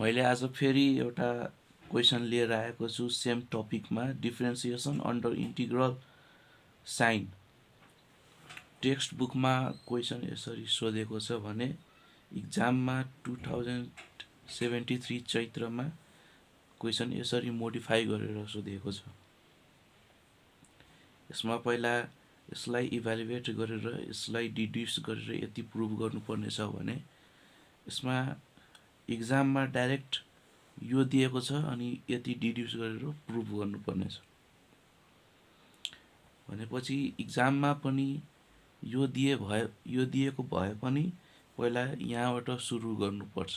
मैले आज फेरि एउटा क्वेसन लिएर आएको छु सेम टपिकमा, differentiation under integral sign. Text बुकमा क्वेसन यसरी सोधेको छ भने इक्जाममा 2073 चैत्रमा क्वेसन यसरी मोडिफाई गरेर सोधेको छ। यसमा पहिला यसलाई इभ्यालुएट गरेर यसलाई डिड्युस गरेर यति प्रुभ गर्नुपर्ने छ भने यसमा इक्जाममा डाइरेक्ट यो दिएको छ अनि यति डिड्युस गरेर प्रुभ गर्नुपर्ने छ भनेपछि इक्जाममा पनि यो दिएको भए पनि पहिला यहाँबाट सुरु गर्नुपर्छ।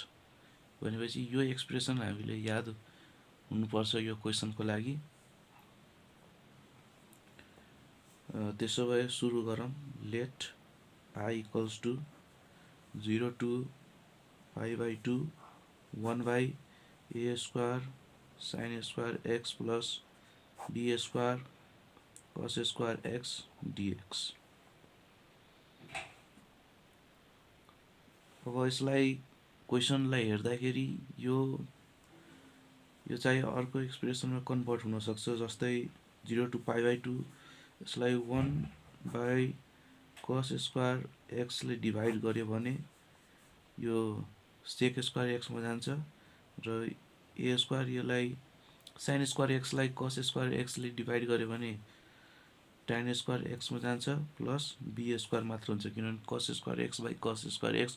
भनेपछि यो एक्सप्रेसन हामीले याद हुनुपर्छ यो क्वेसनको लागि। त्यसो भए सुरु गरौँ। Let I equals to 0 to pi/2 1 by a square sin square x plus b square cos square x dx। अब यसलाई क्वेसनलाई हेर्दाखेरि यो चाहिँ अर्को एक्सप्रेसनमा कन्भर्ट हुन सक्छ। जस्तै 0 to pi/2 यसलाई 1 by cos square x ले डिभाइड गर्यो भने यो sec square x मा जान्छ र a square यसलाई sin square x लाई cos square x ले डिभाइड गर्यो भने tan square x मा जान्छ प्लस b square मात्र हुन्छ किनभने cos square x by cos square x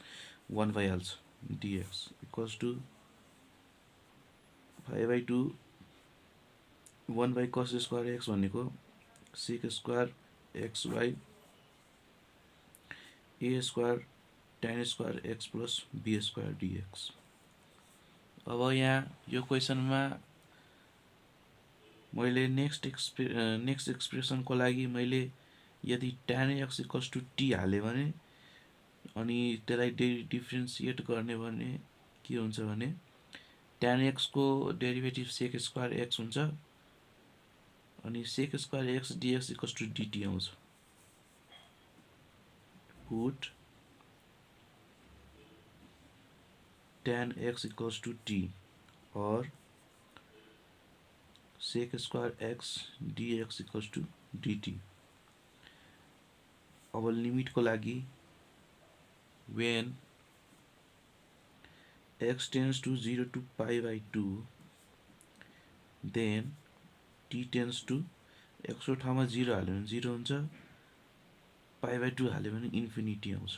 1 भइहाल्छ। dx equals to pi/2 1 by cos square x भनेको sec square x by a square tan square x plus b square dx। अब यहाँ यो क्वेसनमा मैले next एक्सप्रेसनको लागि मैले यदि tan x equals to t हाले भने अनि त्यसलाई डिफ्रेन्सिएट गर्ने भने के हुन्छ भने tan x को डेरिभेटिभ sec square x हुन्छ अनि sec square x dx equals to dt आउँछ। Put tan x equals to t or sec square x dx equals to dt। अब लिमिट को लागि when x tends to 0 to pi/2 then t tends to x को ठाउँमा 0 हाल्यो भने 0 हुन्छ, pi/2 हाल्यो भने इन्फिनिटी आउँछ।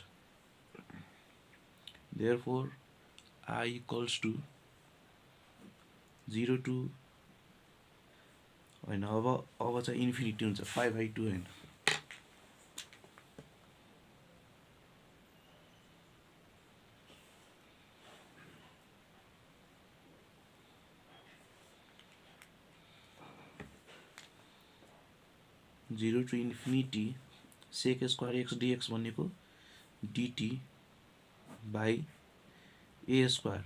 therefore I equals to 0 to होइन अब चाहिँ इन्फिनिटी हुन्छ, pi/2 होइन। Zero to infinity sec square x dx भनेको dt by a square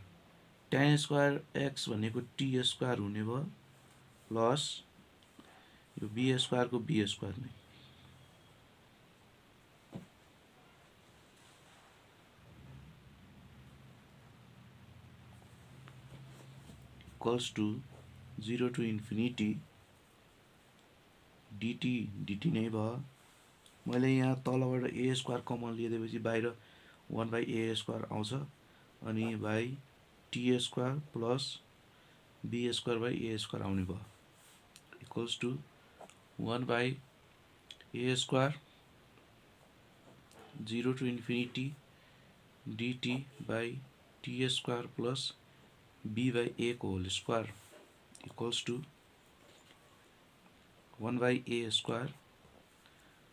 tan square x भनेको t square हुने भयो प्लस यो b square को b square नै equals to 0 to infinity dt नै भयो। मैले यहाँ तलबाट a square कमन लिएपछि बाहिर 1 by a square आउँछ अनि by t square plus b square by a square आउने भयो equals to 1 by a square 0 to infinity dt by t square plus b by a को whole square equals to 1 by a square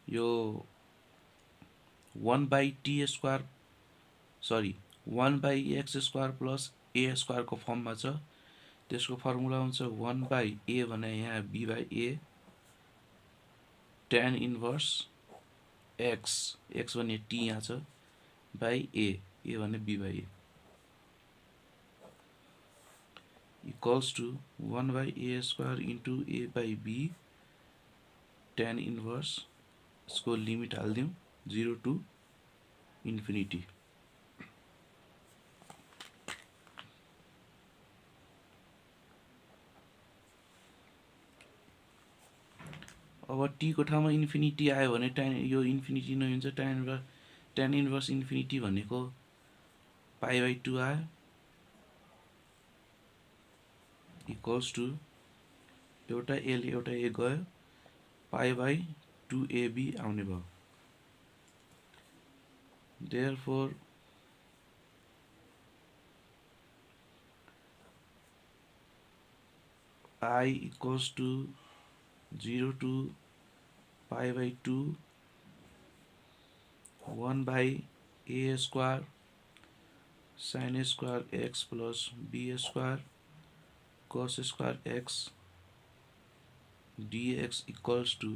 यो 1 by t square 1 by x square plus a square को फर्ममा छ। त्यसको formula हुन्छ 1 by a भने यहाँ b by a tan inverse x भने t यहाँ छ by a भने b by a equals to 1 by a square into a by b tan inverse इसको लिमिट हाल्दिउँ 0 to इन्फिनिटी। अब t को ठाउँमा इन्फिनिटी आयो भने tan यो इन्फिनिटी नहुन्छ, tan इन्भर्स इन्फिनिटी भनेको π/2 आयो इक्वल्स टु एउटा l एउटा a गयो π/2ab आउने भयो। Therefore I equals to 0 to π/2 1 by a square sin square x plus b square cos square x dx equals to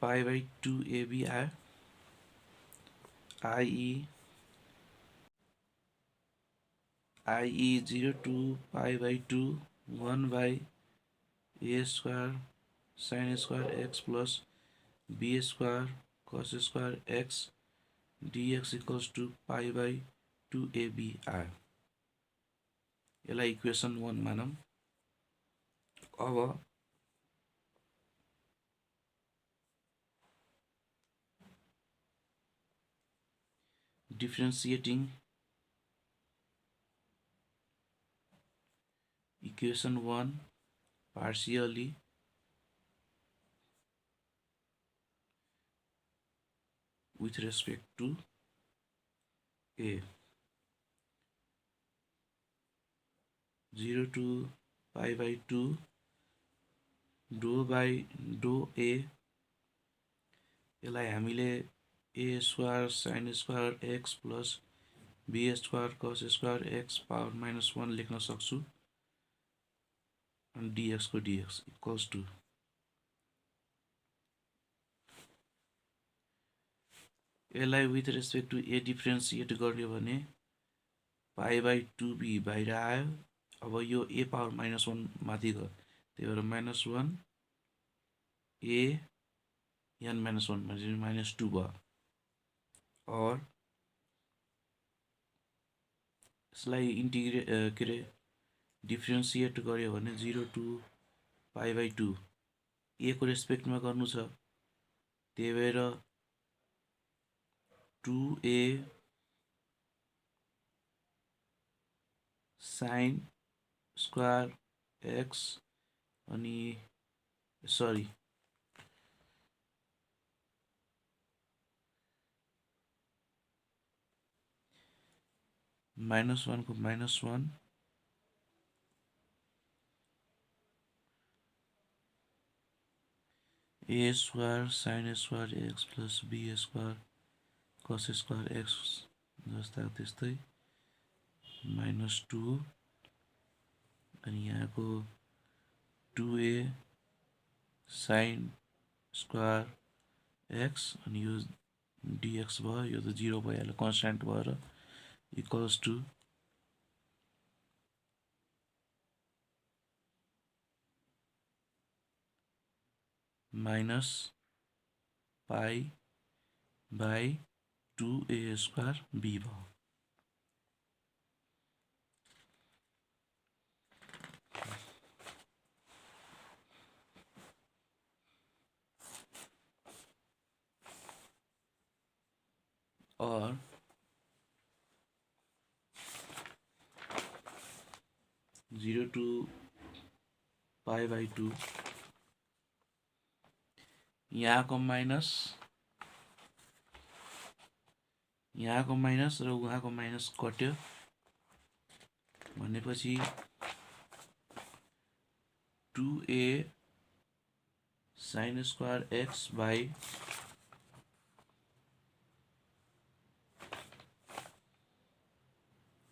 π/2 ab आयो, i.e. 0 to π/2 1 by a square sin square x plus b square cos square x dx equals to π/2 ab आयो। यसलाई equation 1 मानौँ। अब differentiating equation 1 partially with respect to a 0 to π/2 dou by dou a, यसलाई हामीले a square sin square x plus b square cos square x power -1 लेख्न सक्छु अनि dx को dx इक्वल्स टु यसलाई विथ रेस्पेक्ट टु a डिफरेन्सिएट गर्यो भने π/2b बाहिर आयो। अब यो a पावर -1 माथि गयो, त्यही भएर -1 a n -1 भने -2 भयो। और यसलाई इन्टिग्रेट डिफरेन्सिएट गर्यो भने 0 to π/2 a को रेस्पेक्टमा गर्नु छ, त्यही भएर 2a sin square x अनि सरी -1 को -1 a square sin square x plus b square cos square x जस्ता त्यस्तै -2 अनि यहाँको 2a sin square x अनि यो dx भयो, यो त 0 भइहाल्यो कन्स्ट्यान्ट भएर equals to -π/2a square b भयो। और 0 to π/2 यहाँको माइनस र उहाँको माइनस कट्यो भनेपछि 2a sin square x by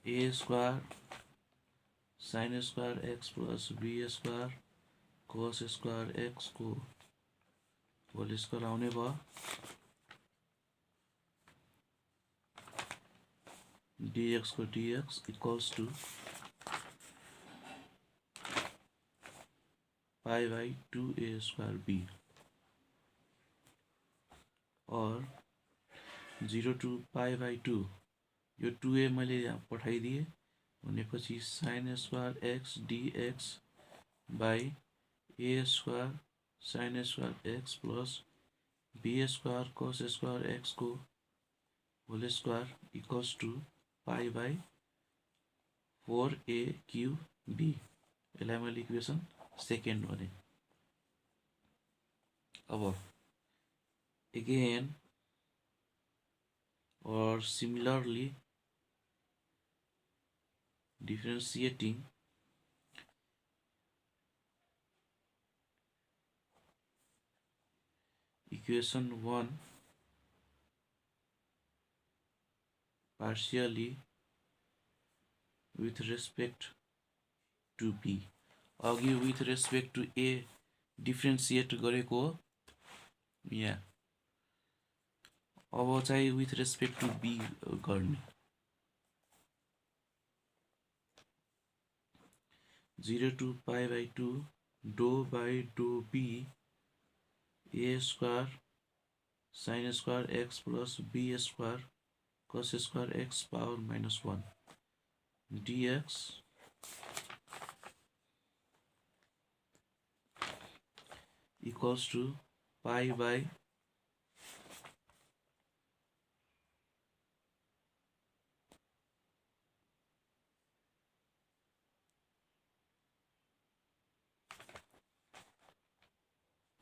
a square sin square x plus b square cos square x को होल स्क्वायर आउने भयो, dx को dx equals to π/2a square b और 0 to π/2 यो 2a मैले यहाँ पठाइदिएँ भनेपछि sin square x dx by a square sin square x plus b square cos square x को whole square equals to pi by 4a cube b. यसलाई मैले equation second भने. अब again or similarly differentiating equation 1 partially with respect to b. अघि with respect to a differentiate गरेको हो यहाँ. अब चाहिँ with respect to b गर्ने. 0 to pi by 2 dou by dou b a square sin square x plus b square cos square x power minus 1 dx equals to pi by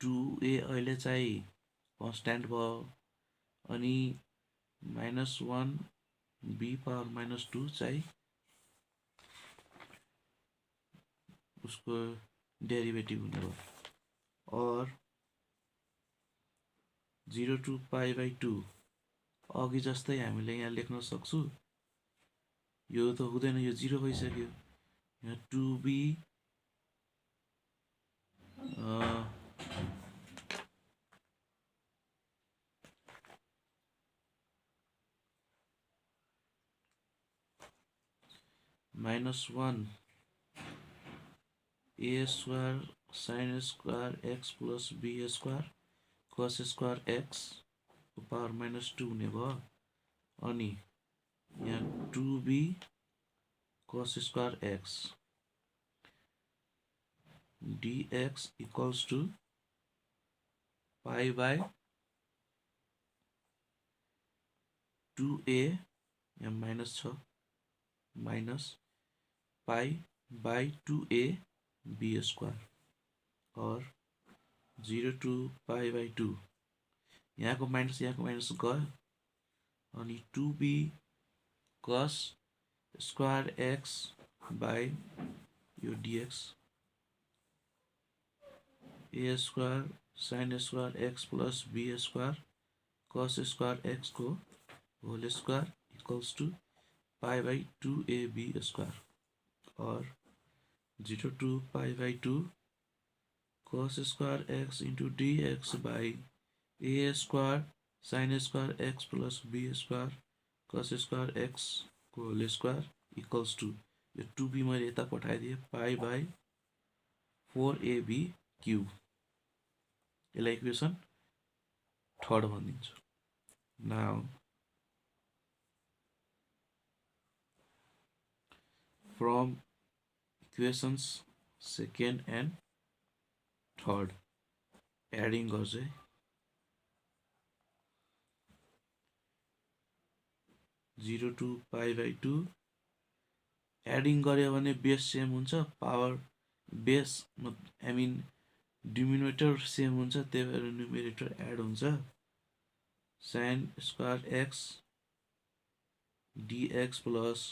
2a अहिले चाहिँ constant भयो अनि -1 b power -2 चाहिँ उसको derivative हुने भयो. और 0 to pi by 2 अघि जस्तै हामीले यहाँ लेख्न सक्छु. यो त हुँदैन, यो 0 भइसक्यो. यहाँ 2b -1 a square sin square x plus b square cos square x को पावर -2 हुने भयो. अनि यहाँ 2b cos square x dx equals to pi by 2a यहाँ माइनस छ minus pi by 2a b square और 0 to pi by 2 यहाँको minus गयो अनि 2b cos square x by यो dx a square sin square x plus b square cos square x को whole square equals to pi by 2ab square और 0 to pi by 2 cos square x into dx by a square sin square x plus b square cos square x को whole square equals to यो 2b मैले यता पठाइदिएँ pi by 4ab cube. यसलाई equation third भनिदिन्छु. Now from equations second and third adding गर्छु. 0 to pi by 2 adding गर्यो भने base same हुन्छ. Power base I mean denominator same हुन्छ, त्यही भएर न्युमेरेटर एड हुन्छ. sin square x dx plus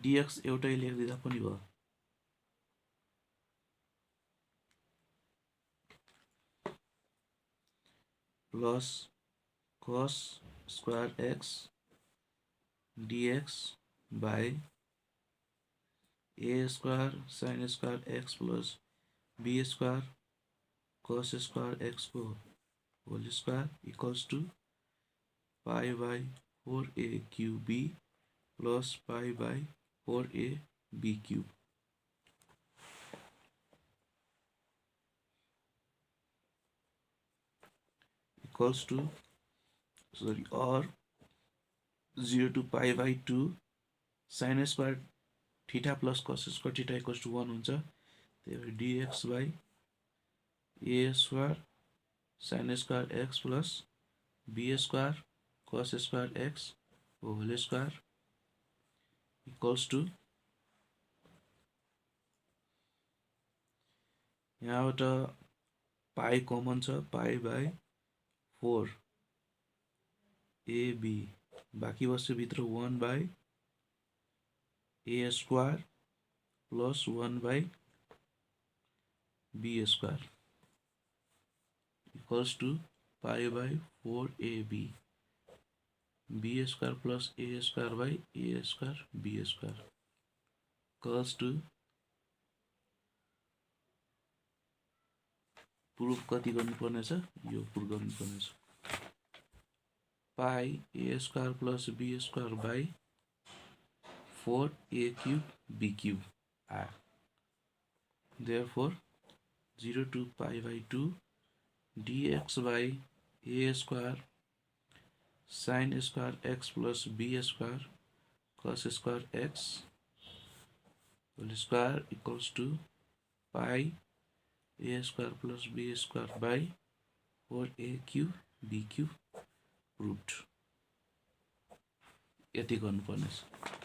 dx एउटै लेखिदिँदा पनि भयो. Plus cos square x dx by a square sin square x plus b square cos square x को whole square equals to pi by 4a cube b plus pi by 4a b cube. Equals to or 0 to pi by 2 sin square theta plus cos square theta equals to 1 हुन्छ। त्यही भएर dx by a square sine square x plus b square cos square x whole square equals to, यहाँबाट pi common छ, pi by 4 ab, बाँकी बस्यो भित्र 1 by a square plus 1 by b square equals to pi by 4ab, b square plus a square by a square b square equals to, proof कति गर्नुपर्ने छ, यो proof गर्नुपर्ने छ, pi a square plus b square by 4a cube b cube आयो। Therefore 0 to pi by 2 dx by a square sin square x plus b square cos square x whole square equals to pi a square plus b square by 4a cube b cube root। यति गर्नुपर्ने छ।